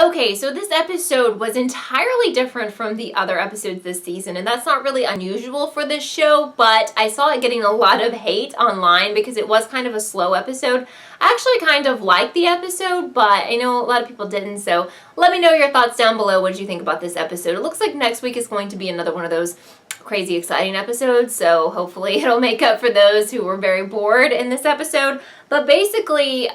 Okay, so this episode was entirely different from the other episodes this season, and that's not really unusual for this show, but I saw it getting a lot of hate online because it was kind of a slow episode. I actually kind of liked the episode, but I know a lot of people didn't, so let me know your thoughts down below. What did you think about this episode? It looks like next week is going to be another one of those crazy exciting episodes, so hopefully it'll make up for those who were very bored in this episode. But basically,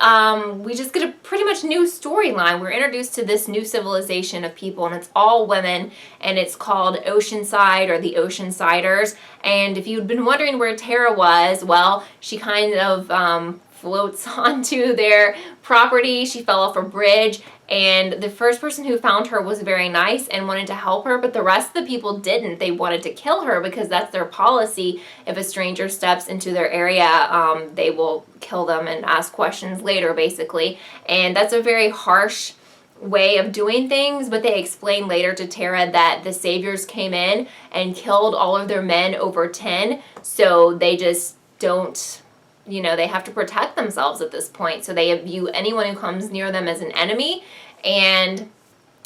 we just get a pretty much new storyline. We're introduced to this new civilization of people, and it's all women, and it's called Oceanside, or the Oceansiders. And if you'd been wondering where Tara was, well, she kind of floats onto their property. She fell off a bridge, and the first person who found her was very nice and wanted to help her, but the rest of the people didn't. They wanted to kill her because that's their policy. If a stranger steps into their area, they will kill them and ask questions later, basically. And that's a very harsh way of doing things, but they explain later to Tara that the saviors came in and killed all of their men over 10, so they just don't, you know, they have to protect themselves at this point. So they view anyone who comes near them as an enemy, and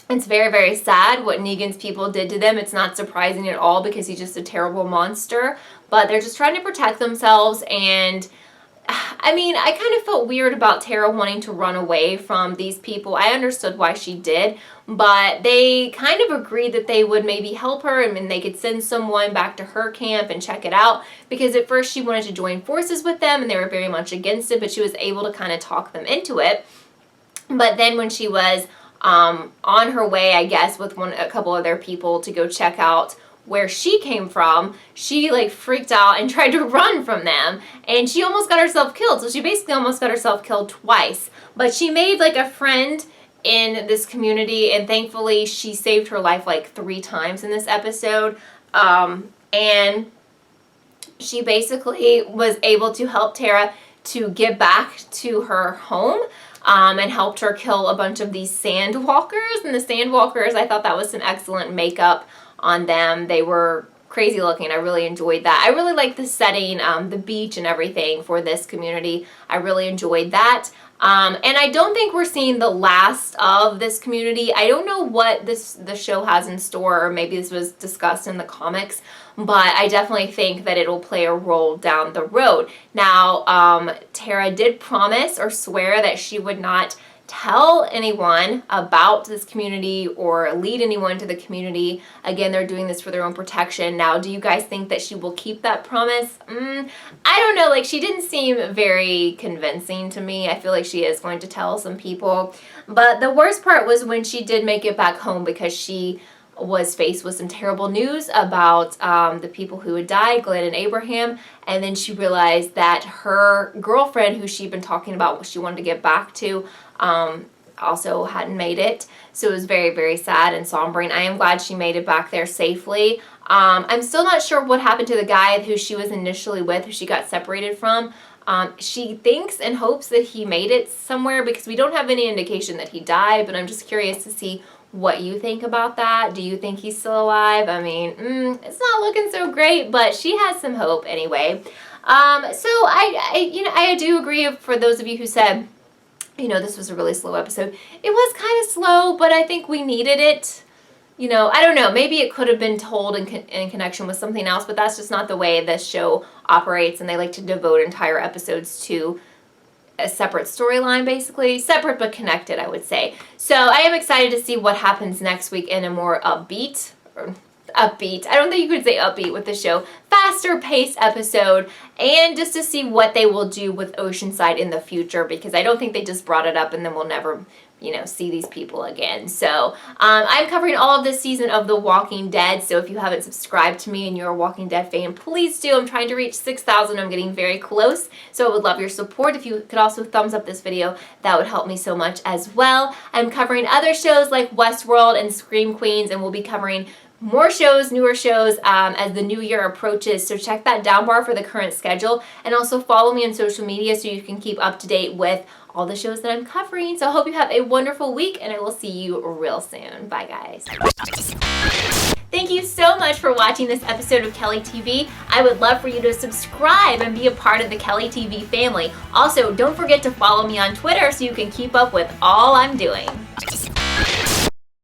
it's very, very sad what Negan's people did to them. It's not surprising at all because he's just a terrible monster, but they're just trying to protect themselves. And I mean, I kind of felt weird about Tara wanting to run away from these people. I understood why she did, but they kind of agreed that they would maybe help her, and they could send someone back to her camp and check it out, because at first she wanted to join forces with them and they were very much against it, but she was able to kind of talk them into it. But then when she was on her way, I guess, with a couple other people to go check out where she came from, she like freaked out and tried to run from them, and she almost got herself killed. So she basically almost got herself killed twice, but she made like a friend in this community, and thankfully she saved her life like 3 times in this episode. And she basically was able to help Tara to get back to her home, and helped her kill a bunch of these sandwalkers. And the sandwalkers, I thought that was some excellent makeup on them. They were crazy looking. I really enjoyed that. I really like the setting, the beach and everything for this community. I really enjoyed that. And I don't think we're seeing the last of this community. I don't know what the show has in store, or maybe this was discussed in the comics, but I definitely think that it'll play a role down the road. Now, Tara did promise or swear that she would not tell anyone about this community or lead anyone to the community. Again, they're doing this for their own protection. Now, do you guys think that she will keep that promise? I don't know. Like, she didn't seem very convincing to me. I feel like she is going to tell some people. But the worst part was when she did make it back home, because she was faced with some terrible news about the people who had died, Glenn and Abraham, and then she realized that her girlfriend, who she'd been talking about what she wanted to get back to, also hadn't made it. So it was very, very sad and sombering. I am glad she made it back there safely. I'm still not sure what happened to the guy who she was initially with, who she got separated from. She thinks and hopes that he made it somewhere, because we don't have any indication that he died, but I'm just curious to see what you think about that. Do you think he's still alive? I mean, it's not looking so great, but she has some hope anyway. So I do agree, for those of you who said, you know, this was a really slow episode. It was kind of slow, but I think we needed it. You know, I don't know, maybe it could have been told in connection with something else, but that's just not the way this show operates, and they like to devote entire episodes to a separate storyline, basically. Separate but connected, I would say. So I am excited to see what happens next week in a more upbeat, I don't think you could say upbeat with the show, faster paced episode, and just to see what they will do with Oceanside in the future, because I don't think they just brought it up and then we'll never, you know, see these people again. So I'm covering all of this season of The Walking Dead, so if you haven't subscribed to me and you're a Walking Dead fan, please do. I'm trying to reach 6,000. I'm getting very close, so I would love your support. If you could also thumbs up this video, that would help me so much as well. I'm covering other shows like WestWorld and Scream Queens, and we'll be covering more shows, newer shows, as the new year approaches. So check that down bar for the current schedule, and also follow me on social media so you can keep up to date with all the shows that I'm covering. So I hope you have a wonderful week, and I will see you real soon. Bye, guys. Thank you so much for watching this episode of Kelly TV. I would love for you to subscribe and be a part of the Kelly TV family. Also, don't forget to follow me on Twitter so you can keep up with all I'm doing.